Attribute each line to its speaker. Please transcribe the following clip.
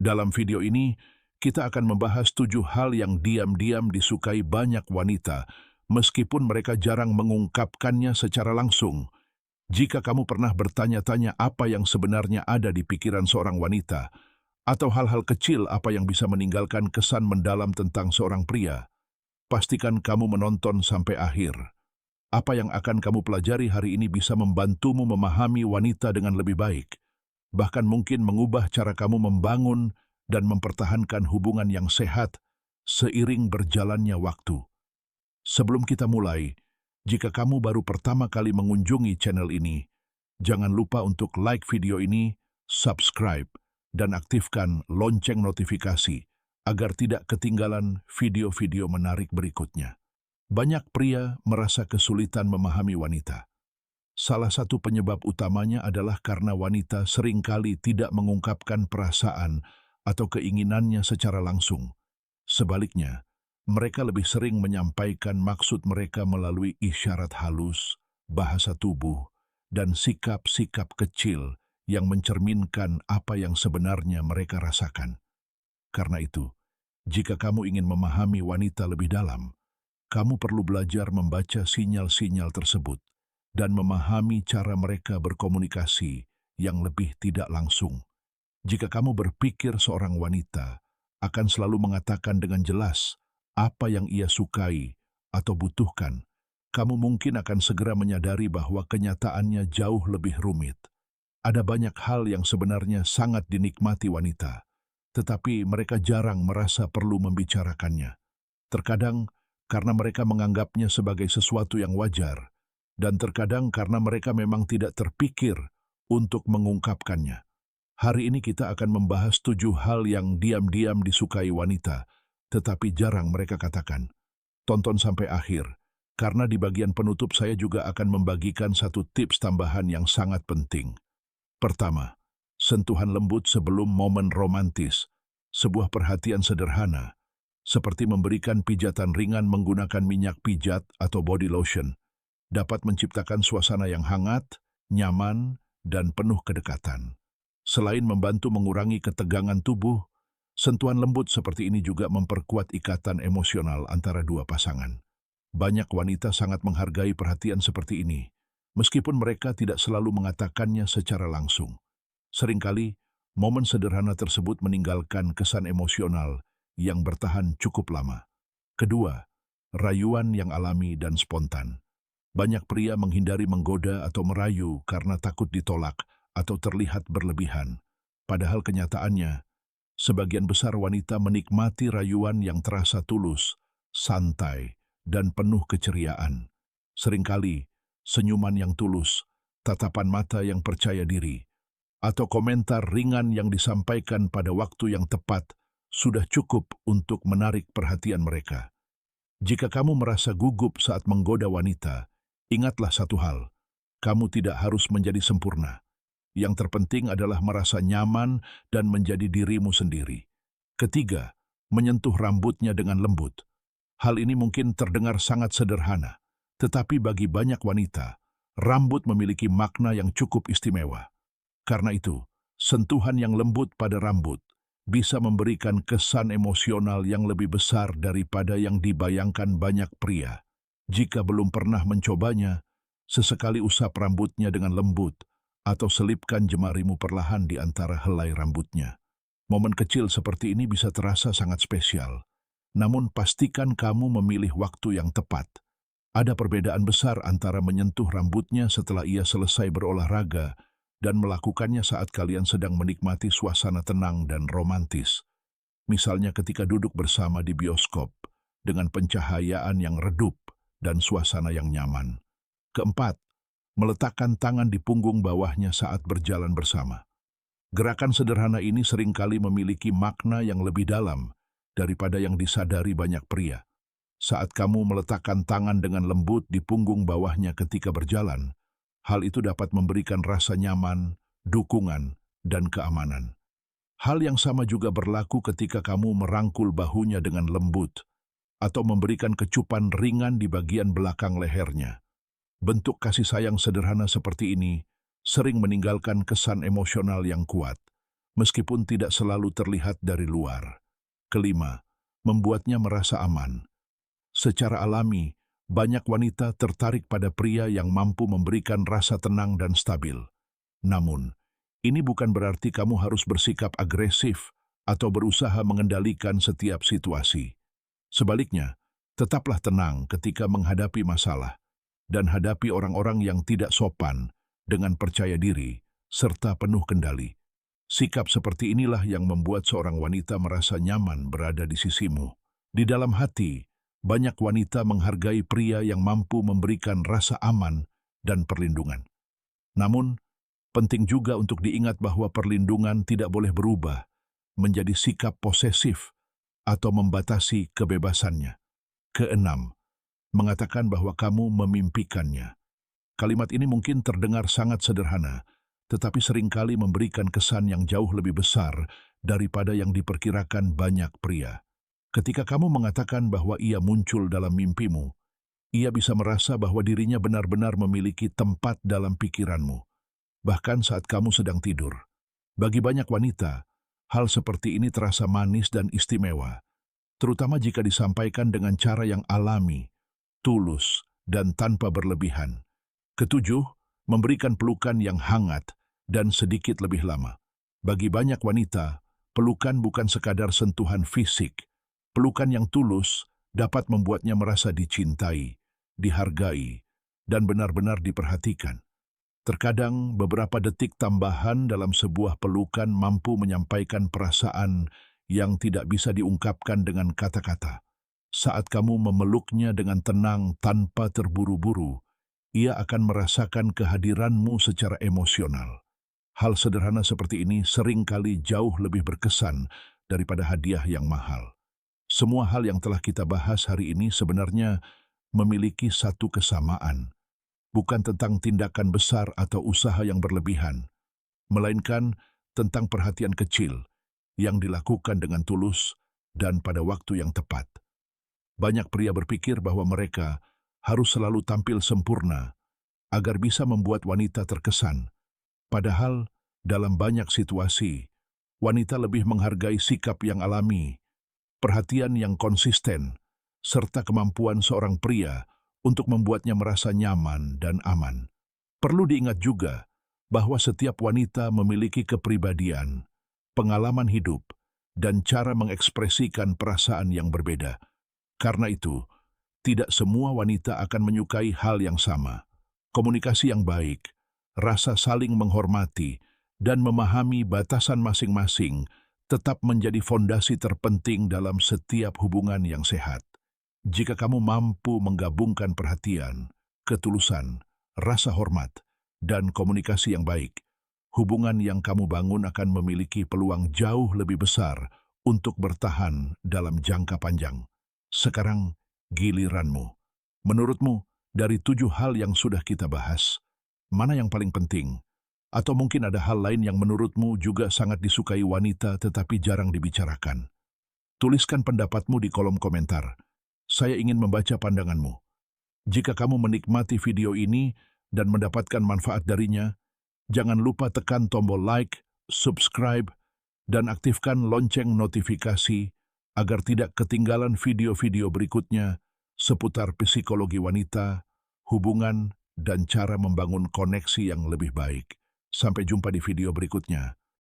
Speaker 1: Dalam video ini, kita akan membahas 7 hal yang diam-diam disukai banyak wanita, meskipun mereka jarang mengungkapkannya secara langsung. Jika kamu pernah bertanya-tanya apa yang sebenarnya ada di pikiran seorang wanita, atau hal-hal kecil apa yang bisa meninggalkan kesan mendalam tentang seorang pria, pastikan kamu menonton sampai akhir. Apa yang akan kamu pelajari hari ini bisa membantumu memahami wanita dengan lebih baik, bahkan mungkin mengubah cara kamu membangun dan mempertahankan hubungan yang sehat seiring berjalannya waktu. Sebelum kita mulai, jika kamu baru pertama kali mengunjungi channel ini, jangan lupa untuk like video ini, subscribe, dan aktifkan lonceng notifikasi agar tidak ketinggalan video-video menarik berikutnya. Banyak pria merasa kesulitan memahami wanita. Salah satu penyebab utamanya adalah karena wanita seringkali tidak mengungkapkan perasaan atau keinginannya secara langsung. Sebaliknya, mereka lebih sering menyampaikan maksud mereka melalui isyarat halus, bahasa tubuh, dan sikap-sikap kecil yang mencerminkan apa yang sebenarnya mereka rasakan. Karena itu, jika kamu ingin memahami wanita lebih dalam, kamu perlu belajar membaca sinyal-sinyal tersebut dan memahami cara mereka berkomunikasi yang lebih tidak langsung. Jika kamu berpikir seorang wanita akan selalu mengatakan dengan jelas apa yang ia sukai atau butuhkan, kamu mungkin akan segera menyadari bahwa kenyataannya jauh lebih rumit. Ada banyak hal yang sebenarnya sangat dinikmati wanita, tetapi mereka jarang merasa perlu membicarakannya. Terkadang karena mereka menganggapnya sebagai sesuatu yang wajar, dan terkadang karena mereka memang tidak terpikir untuk mengungkapkannya. Hari ini kita akan membahas 7 hal yang diam-diam disukai wanita, tetapi jarang mereka katakan. Tonton sampai akhir, karena di bagian penutup saya juga akan membagikan satu tips tambahan yang sangat penting. Pertama, sentuhan lembut sebelum momen romantis. Sebuah perhatian sederhana, seperti memberikan pijatan ringan menggunakan minyak pijat atau body lotion, dapat menciptakan suasana yang hangat, nyaman, dan penuh kedekatan. Selain membantu mengurangi ketegangan tubuh, sentuhan lembut seperti ini juga memperkuat ikatan emosional antara dua pasangan. Banyak wanita sangat menghargai perhatian seperti ini, meskipun mereka tidak selalu mengatakannya secara langsung. Seringkali, momen sederhana tersebut meninggalkan kesan emosional yang bertahan cukup lama. Kedua, rayuan yang alami dan spontan. Banyak pria menghindari menggoda atau merayu karena takut ditolak atau terlihat berlebihan. Padahal kenyataannya, sebagian besar wanita menikmati rayuan yang terasa tulus, santai, dan penuh keceriaan. Seringkali, senyuman yang tulus, tatapan mata yang percaya diri, atau komentar ringan yang disampaikan pada waktu yang tepat sudah cukup untuk menarik perhatian mereka. Jika kamu merasa gugup saat menggoda wanita, ingatlah satu hal, kamu tidak harus menjadi sempurna. Yang terpenting adalah merasa nyaman dan menjadi dirimu sendiri. Ketiga, menyentuh rambutnya dengan lembut. Hal ini mungkin terdengar sangat sederhana, tetapi bagi banyak wanita, rambut memiliki makna yang cukup istimewa. Karena itu, sentuhan yang lembut pada rambut bisa memberikan kesan emosional yang lebih besar daripada yang dibayangkan banyak pria. Jika belum pernah mencobanya, sesekali usap rambutnya dengan lembut atau selipkan jemarimu perlahan di antara helai rambutnya. Momen kecil seperti ini bisa terasa sangat spesial, namun pastikan kamu memilih waktu yang tepat. Ada perbedaan besar antara menyentuh rambutnya setelah ia selesai berolahraga dan melakukannya saat kalian sedang menikmati suasana tenang dan romantis. Misalnya ketika duduk bersama di bioskop dengan pencahayaan yang redup dan suasana yang nyaman. Keempat, meletakkan tangan di punggung bawahnya saat berjalan bersama. Gerakan sederhana ini seringkali memiliki makna yang lebih dalam daripada yang disadari banyak pria. Saat kamu meletakkan tangan dengan lembut di punggung bawahnya ketika berjalan, hal itu dapat memberikan rasa nyaman, dukungan, dan keamanan. Hal yang sama juga berlaku ketika kamu merangkul bahunya dengan lembut atau memberikan kecupan ringan di bagian belakang lehernya. Bentuk kasih sayang sederhana seperti ini sering meninggalkan kesan emosional yang kuat. meskipun tidak selalu terlihat dari luar. Kelima, membuatnya merasa aman. Secara alami, banyak wanita tertarik pada pria yang mampu memberikan rasa tenang dan stabil. Namun, ini bukan berarti kamu harus bersikap agresif atau berusaha mengendalikan setiap situasi. Sebaliknya, tetaplah tenang ketika menghadapi masalah dan hadapi orang-orang yang tidak sopan dengan percaya diri serta penuh kendali. Sikap seperti inilah yang membuat seorang wanita merasa nyaman berada di sisimu. Di dalam hati, banyak wanita menghargai pria yang mampu memberikan rasa aman dan perlindungan. Namun, penting juga untuk diingat bahwa perlindungan tidak boleh berubah menjadi sikap posesif atau membatasi kebebasannya. Keenam, mengatakan bahwa kamu memimpikannya. Kalimat ini mungkin terdengar sangat sederhana, tetapi seringkali memberikan kesan yang jauh lebih besar daripada yang diperkirakan banyak pria. Ketika kamu mengatakan bahwa ia muncul dalam mimpimu, ia bisa merasa bahwa dirinya benar-benar memiliki tempat dalam pikiranmu, bahkan saat kamu sedang tidur. Bagi banyak wanita, hal seperti ini terasa manis dan istimewa, terutama jika disampaikan dengan cara yang alami, tulus, dan tanpa berlebihan. Ketujuh, memberikan pelukan yang hangat dan sedikit lebih lama. Bagi banyak wanita, pelukan bukan sekadar sentuhan fisik. Pelukan yang tulus dapat membuatnya merasa dicintai, dihargai, dan benar-benar diperhatikan. Terkadang beberapa detik tambahan dalam sebuah pelukan mampu menyampaikan perasaan yang tidak bisa diungkapkan dengan kata-kata. Saat kamu memeluknya dengan tenang tanpa terburu-buru, ia akan merasakan kehadiranmu secara emosional. Hal sederhana seperti ini seringkali jauh lebih berkesan daripada hadiah yang mahal. Semua hal yang telah kita bahas hari ini sebenarnya memiliki satu kesamaan. Bukan tentang tindakan besar atau usaha yang berlebihan, melainkan tentang perhatian kecil yang dilakukan dengan tulus dan pada waktu yang tepat. Banyak pria berpikir bahwa mereka harus selalu tampil sempurna agar bisa membuat wanita terkesan. Padahal, dalam banyak situasi, wanita lebih menghargai sikap yang alami, perhatian yang konsisten, serta kemampuan seorang pria untuk membuatnya merasa nyaman dan aman. Perlu diingat juga bahwa setiap wanita memiliki kepribadian, pengalaman hidup, dan cara mengekspresikan perasaan yang berbeda. Karena itu, tidak semua wanita akan menyukai hal yang sama. Komunikasi yang baik, rasa saling menghormati, dan memahami batasan masing-masing tetap menjadi fondasi terpenting dalam setiap hubungan yang sehat. Jika kamu mampu menggabungkan perhatian, ketulusan, rasa hormat, dan komunikasi yang baik, hubungan yang kamu bangun akan memiliki peluang jauh lebih besar untuk bertahan dalam jangka panjang. Sekarang, giliranmu. Menurutmu, dari 7 hal yang sudah kita bahas, mana yang paling penting? Atau mungkin ada hal lain yang menurutmu juga sangat disukai wanita tetapi jarang dibicarakan? Tuliskan pendapatmu di kolom komentar. Saya ingin membaca pandanganmu. Jika kamu menikmati video ini dan mendapatkan manfaat darinya, jangan lupa tekan tombol like, subscribe, dan aktifkan lonceng notifikasi agar tidak ketinggalan video-video berikutnya seputar psikologi wanita, hubungan, dan cara membangun koneksi yang lebih baik. Sampai jumpa di video berikutnya.